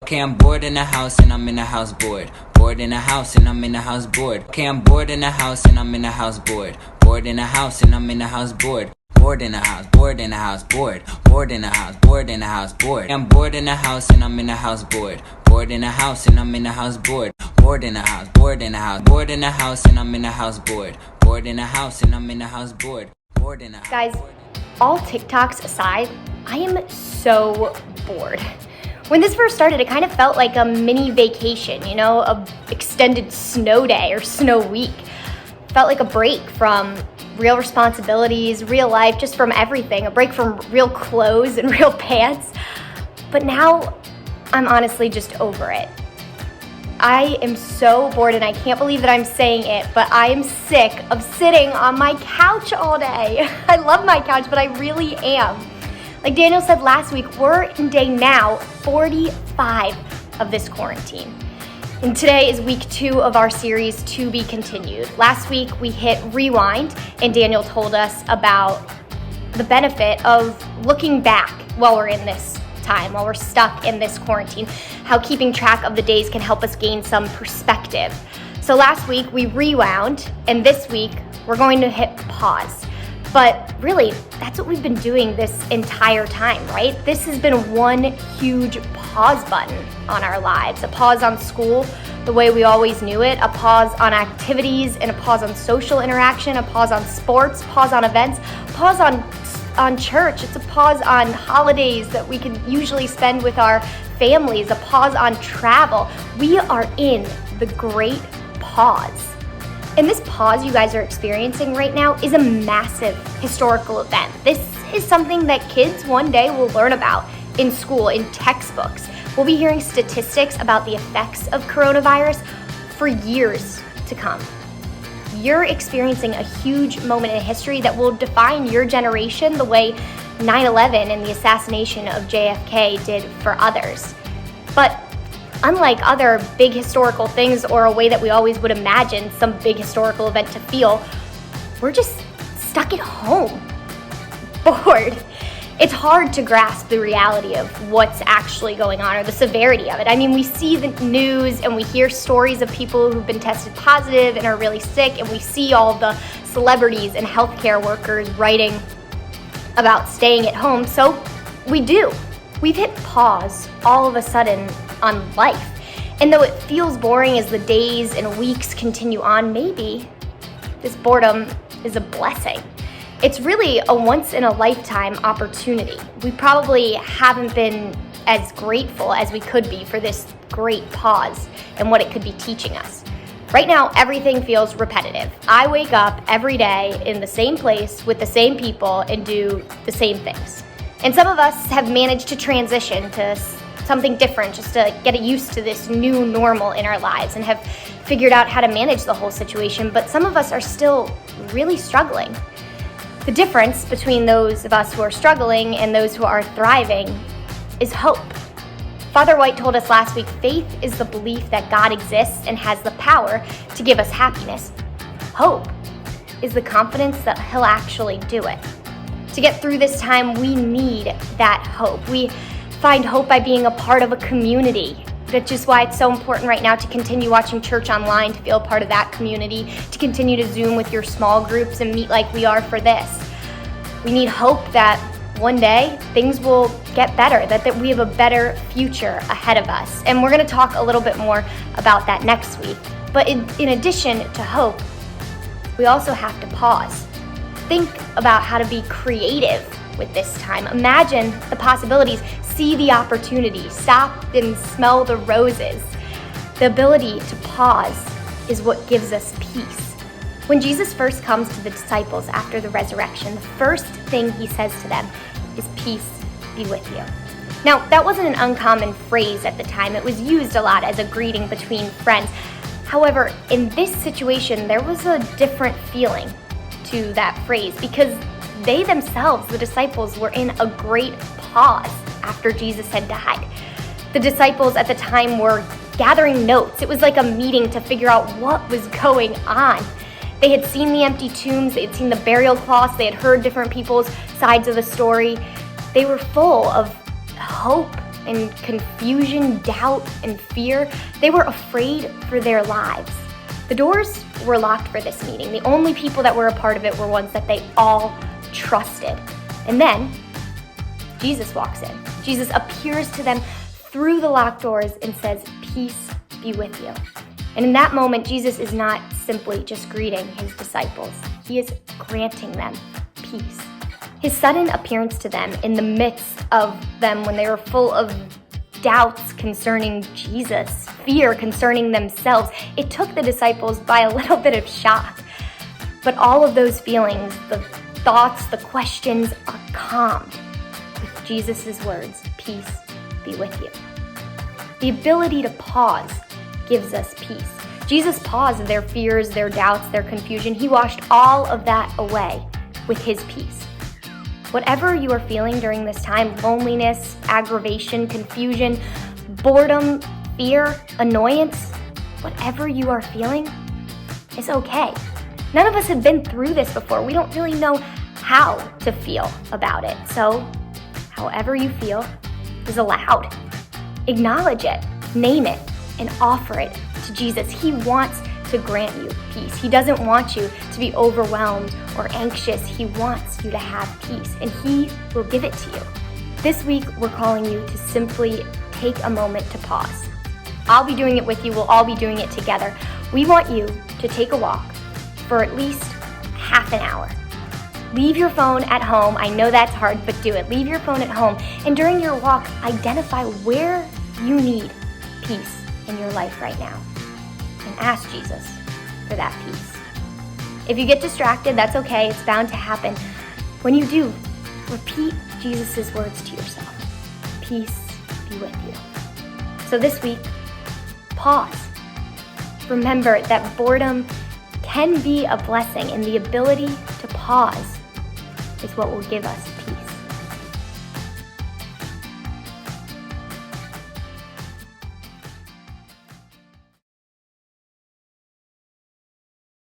Okay, I'm bored in the house and I'm in the house bored. Bored in the house and I'm in the house bored. Okay, I'm bored in the house and I'm in the house bored. Bored in the house and I'm in the house bored. Bored in the house, bored in the house, bored. Bored in the house, bored in the house, bored. I'm bored in the house and I'm in the house bored. Bored in the house and I'm in the house bored. Bored in the house, bored in the house, bored in the house and I'm in the house bored. Bored in the house and I'm in the house bored. Bored in the house. Guys, all TikToks aside, I am so bored. When this first started, it kind of felt like a mini vacation, you know, a extended snow day or snow week. Felt like a break from real responsibilities, real life, just from everything, a break from real clothes and real pants. But now I'm honestly just over it. I am so bored, and I can't believe that I'm saying it, but I am sick of sitting on my couch all day. I love my couch, but I really am. Like Daniel said last week, we're in day now 45 of this quarantine. And today is week 2 of our series, To Be Continued. Last week we hit rewind, and Daniel told us about the benefit of looking back while we're in this time, while we're stuck in this quarantine, how keeping track of the days can help us gain some perspective. So last week we rewound, and this week we're going to hit pause. But really, that's what we've been doing this entire time, right? This has been one huge pause button on our lives. A pause on school, the way we always knew it, a pause on activities, and a pause on social interaction, a pause on sports, pause on events, pause on church. It's a pause on holidays that we can usually spend with our families, a pause on travel. We are in the great pause. And this pause you guys are experiencing right now is a massive historical event. This is something that kids one day will learn about in school, in textbooks. We'll be hearing statistics about the effects of coronavirus for years to come. You're experiencing a huge moment in history that will define your generation the way 9/11 and the assassination of JFK did for others. But unlike other big historical things or a way that we always would imagine some big historical event to feel, we're just stuck at home, bored. It's hard to grasp the reality of what's actually going on or the severity of it. I mean, we see the news and we hear stories of people who've been tested positive and are really sick, and we see all the celebrities and healthcare workers writing about staying at home. So we do. We've hit pause all of a sudden on life. And though it feels boring as the days and weeks continue on, maybe this boredom is a blessing. It's really a once-in-a-lifetime opportunity. We probably haven't been as grateful as we could be for this great pause and what it could be teaching us. Right now, everything feels repetitive. I wake up every day in the same place with the same people and do the same things. And some of us have managed to transition to something different just to get used to this new normal in our lives and have figured out how to manage the whole situation, but some of us are still really struggling. The difference between those of us who are struggling and those who are thriving is hope. Father White told us last week, faith is the belief that God exists and has the power to give us happiness. Hope is the confidence that He'll actually do it. To get through this time, we need that hope. We find hope by being a part of a community. That's just why it's so important right now to continue watching church online, to feel a part of that community, to continue to Zoom with your small groups and meet like we are for this. We need hope that one day things will get better, that we have a better future ahead of us. And we're going to talk a little bit more about that next week. But in addition to hope, we also have to pause. Think about how to be creative with this time. Imagine the possibilities, see the opportunity, stop and smell the roses. The ability to pause is what gives us peace. When Jesus first comes to the disciples after the resurrection, the first thing He says to them is, "Peace be with you." Now, that wasn't an uncommon phrase at the time. It was used a lot as a greeting between friends. However, in this situation, there was a different feeling to that phrase because they themselves, the disciples, were in a great pause after Jesus had died. The disciples at the time were gathering notes. It was like a meeting to figure out what was going on. They had seen the empty tombs, they had seen the burial cloths, they had heard different people's sides of the story. They were full of hope and confusion, doubt and fear. They were afraid for their lives. The doors were locked for this meeting. The only people that were a part of it were ones that they all trusted. And then Jesus walks in. Jesus appears to them through the locked doors and says, "Peace be with you." And in that moment, Jesus is not simply just greeting his disciples. He is granting them peace. His sudden appearance to them in the midst of them when they were full of doubts concerning Jesus, fear concerning themselves, it took the disciples by a little bit of shock. But all of those feelings, the thoughts, the questions are calmed with Jesus' words, "Peace be with you." The ability to pause gives us peace. Jesus paused their fears, their doubts, their confusion. He washed all of that away with his peace. Whatever you are feeling during this time, loneliness, aggravation, confusion, boredom, fear, annoyance, whatever you are feeling is okay. None of us have been through this before. We don't really know how to feel about it. So, however you feel is allowed. Acknowledge it, name it, and offer it to Jesus. He wants to grant you peace. He doesn't want you to be overwhelmed or anxious. He wants you to have peace, and he will give it to you. This week, we're calling you to simply take a moment to pause. I'll be doing it with you. We'll all be doing it together. We want you to take a walk for at least half an hour. Leave your phone at home. I know that's hard, but do it. Leave your phone at home. And during your walk, identify where you need peace in your life right now. And ask Jesus for that peace. If you get distracted, that's okay. It's bound to happen. When you do, repeat Jesus' words to yourself. Peace be with you. So this week, pause. Remember that boredom can be a blessing, and the ability to pause is what will give us peace.